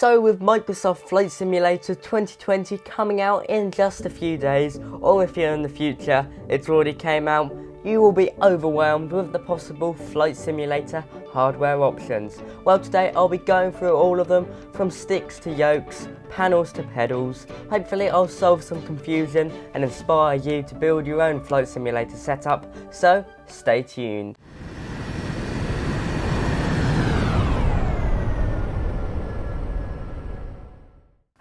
So with Microsoft Flight Simulator 2020 coming out in just a few days, or if you're in the future, it's already came out, you will be overwhelmed with the possible flight simulator hardware options. Well, today I'll be going through all of them, from sticks to yokes, panels to pedals. Hopefully I'll solve some confusion and inspire you to build your own flight simulator setup, so stay tuned.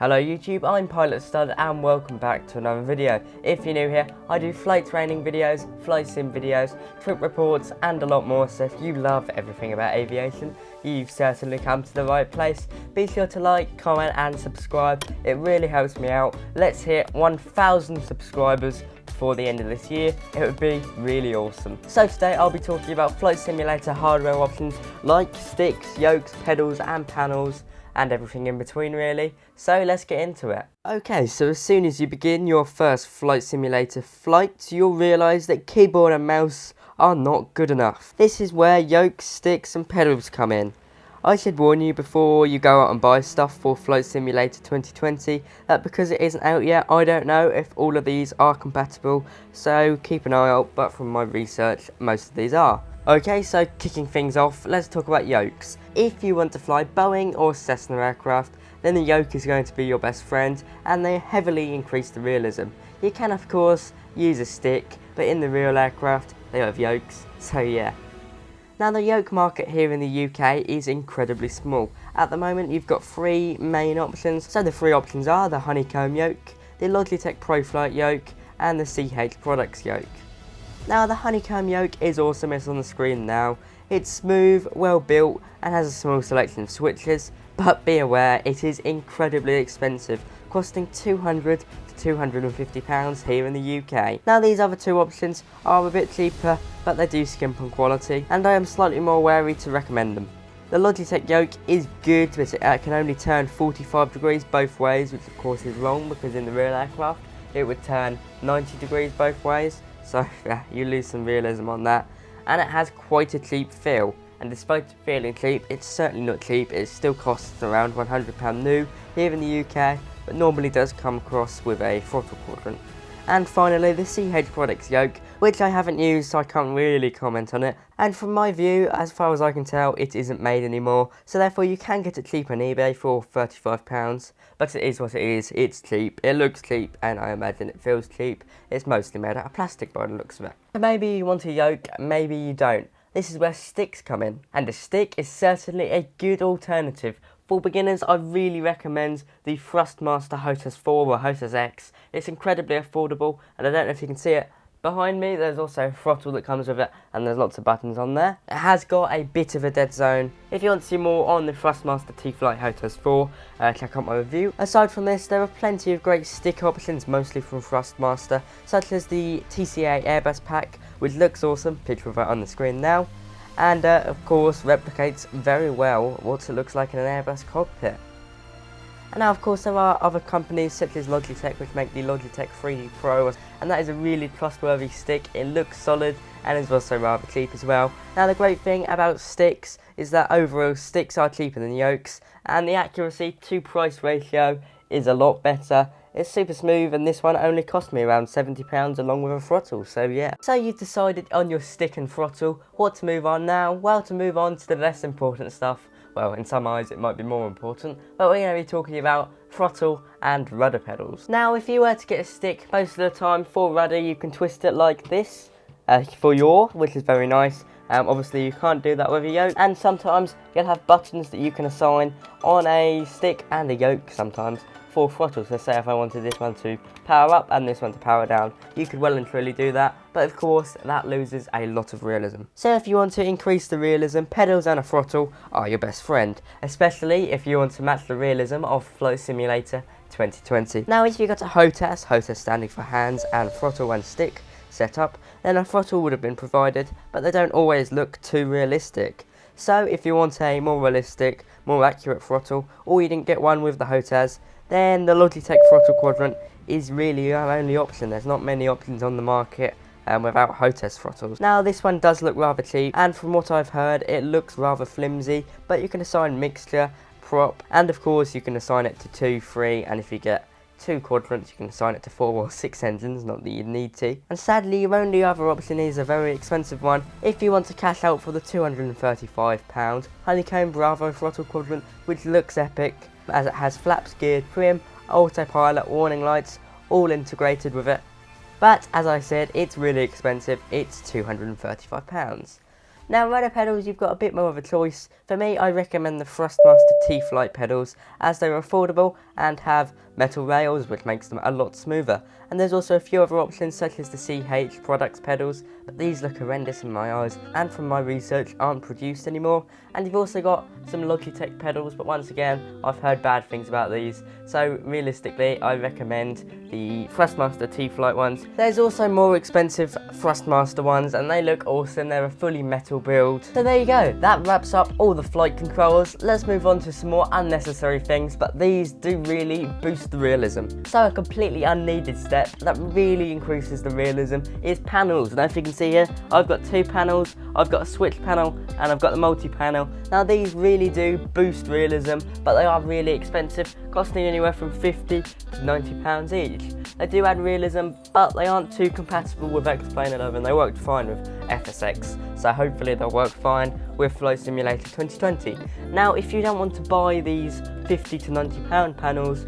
Hello YouTube, I'm Pilot Stud and welcome back to another video. If you're new here, I do flight training videos, flight sim videos, trip reports and a lot more, so if you love everything about aviation, you've certainly come to the right place. Be sure to like, comment and subscribe, it really helps me out. Let's hit 1,000 subscribers before the end of this year, it would be really awesome. So today I'll be talking about flight simulator hardware options like sticks, yokes, pedals and panels, and everything in between really, so let's get into it. Okay, so as soon as you begin your first flight simulator flight, you'll realise that keyboard and mouse are not good enough. This is where yokes, sticks and pedals come in. I should warn you before you go out and buy stuff for Flight Simulator 2020 that because it isn't out yet, I don't know if all of these are compatible, so keep an eye out, but from my research, most of these are. Okay, so kicking things off, let's talk about yokes. If you want to fly Boeing or Cessna aircraft, then the yoke is going to be your best friend, and they heavily increase the realism. You can of course use a stick, but in the real aircraft, they have yokes, so yeah. Now the yoke market here in the UK is incredibly small. At the moment you've got three main options, so the three options are the Honeycomb yoke, the Logitech ProFlight yoke, and the CH Products yoke. Now the Honeycomb yoke is awesome, it's on the screen now. It's smooth, well built and has a small selection of switches, but be aware it is incredibly expensive, costing £200 to £250 here in the UK. Now these other two options are a bit cheaper, but they do skimp on quality and I am slightly more wary to recommend them. The Logitech yoke is good, but it can only turn 45 degrees both ways, which of course is wrong because in the real aircraft it would turn 90 degrees both ways. So yeah, you lose some realism on that, and it has quite a cheap feel, and despite feeling cheap, it's certainly not cheap. It still costs around £100 new here in the UK, but normally does come across with a throttle quadrant. And finally the CH Products yoke, which I haven't used so I can't really comment on it, and from my view, as far as I can tell, it isn't made anymore, so therefore you can get it cheap on eBay for £35, but it is what it is, it's cheap, it looks cheap, and I imagine it feels cheap. It's mostly made out of plastic by the looks of it. So maybe you want a yoke, maybe you don't. This is where sticks come in, and a stick is certainly a good alternative. For beginners, I really recommend the Thrustmaster HOTAS 4 or HOTAS X. It's incredibly affordable, and I don't know if you can see it behind me, there's also a throttle that comes with it, and there's lots of buttons on there. It has got a bit of a dead zone. If you want to see more on the Thrustmaster T-Flight HOTAS 4, check out my review. Aside from this, there are plenty of great stick options, mostly from Thrustmaster, such as the TCA Airbus pack, which looks awesome, picture of it on the screen now, and of course replicates very well what it looks like in an Airbus cockpit. And now of course there are other companies such as Logitech which make the Logitech 3D Pro, and that is a really trustworthy stick. It looks solid and is also rather cheap as well. Now the great thing about sticks is that overall sticks are cheaper than yokes, and the accuracy to price ratio is a lot better. It's super smooth, and this one only cost me around £70 along with a throttle, so yeah. So you've decided on your stick and throttle. What to move on now? Well, to move on to the less important stuff. Well, in some eyes it might be more important, but we're going to be talking about throttle and rudder pedals. Now if you were to get a stick, most of the time for rudder you can twist it like this for yaw, which is very nice. Obviously you can't do that with a yoke, and sometimes you'll have buttons that you can assign on a stick and a yoke sometimes for throttle. So say if I wanted this one to power up and this one to power down, you could well and truly do that, but of course that loses a lot of realism. So if you want to increase the realism, pedals and a throttle are your best friend, especially if you want to match the realism of Flight Simulator 2020. Now if you got a HOTAS standing for hands and throttle and stick setup, then a throttle would have been provided, but they don't always look too realistic. So if you want a more realistic, more accurate throttle, or you didn't get one with the HOTAS, then the Logitech Throttle Quadrant is really your only option. There's not many options on the market without HOTAS throttles. Now this one does look rather cheap, and from what I've heard it looks rather flimsy, but you can assign mixture, prop, and of course you can assign it to 2, 3, and if you get 2 quadrants you can assign it to 4 or 6 engines, not that you need to. And sadly your only other option is a very expensive one if you want to cash out for the £235 Honeycomb Bravo Throttle Quadrant, which looks epic as it has flaps, geared trim, autopilot, warning lights, all integrated with it. But as I said, it's really expensive, it's £235. Now rudder pedals, you've got a bit more of a choice. For me, I recommend the Thrustmaster T-Flight pedals as they're affordable and have metal rails, which makes them a lot smoother. And there's also a few other options such as the CH Products pedals, but these look horrendous in my eyes and from my research aren't produced anymore. And you've also got some Logitech pedals, but once again, I've heard bad things about these. So realistically, I recommend the Thrustmaster T-Flight ones. There's also more expensive Thrustmaster ones and they look awesome, they're a fully metal build. So there you go, that wraps up all the flight controls. Let's move on to some more unnecessary things, but these do really boost the realism. So a completely unneeded step that really increases the realism is panels. Now if you can see here, I've got 2 panels, I've got a switch panel and I've got the multi-panel. Now these really do boost realism, but they are really expensive, costing anywhere from £50 to £90 each. They do add realism, but they aren't too compatible with X-Plane 11. They worked fine with FSX, so hopefully they'll work fine with Flight Simulator 2020. Now, if you don't want to buy these £50 to £90 panels,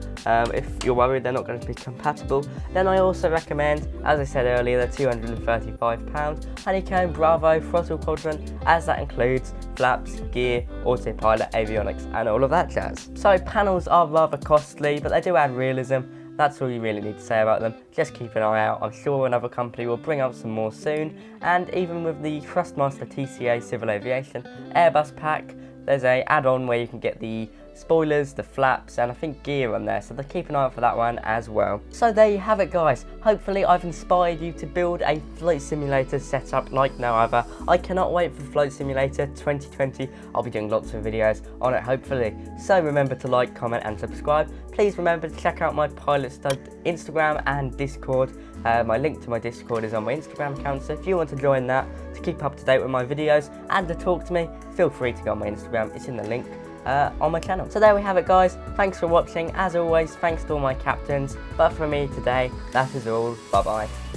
if you're worried they're not going to be compatible, then I also recommend, as I said earlier, the £235 Honeycomb Bravo Throttle Quadrant, as that includes flaps, gear, autopilot, avionics, and all of that jazz. So panels are rather costly, but they do add realism. That's all you really need to say about them. Just keep an eye out. I'm sure another company will bring out some more soon. And even with the Thrustmaster TCA Civil Aviation Airbus pack, there's a add-on where you can get the spoilers, the flaps, and I think gear on there, so keep an eye out for that one as well. So there you have it guys, hopefully I've inspired you to build a flight simulator setup like no other. I cannot wait for Flight Simulator 2020, I'll be doing lots of videos on it hopefully. So remember to like, comment and subscribe. Please remember to check out my Pilot Stud Instagram and Discord. My link to my Discord is on my Instagram account, so if you want to join that to keep up to date with my videos and to talk to me, feel free to go on my Instagram, it's in the link on my channel. So there we have it guys, thanks for watching. As always, thanks to all my captains, but for me today, that is all. Bye bye.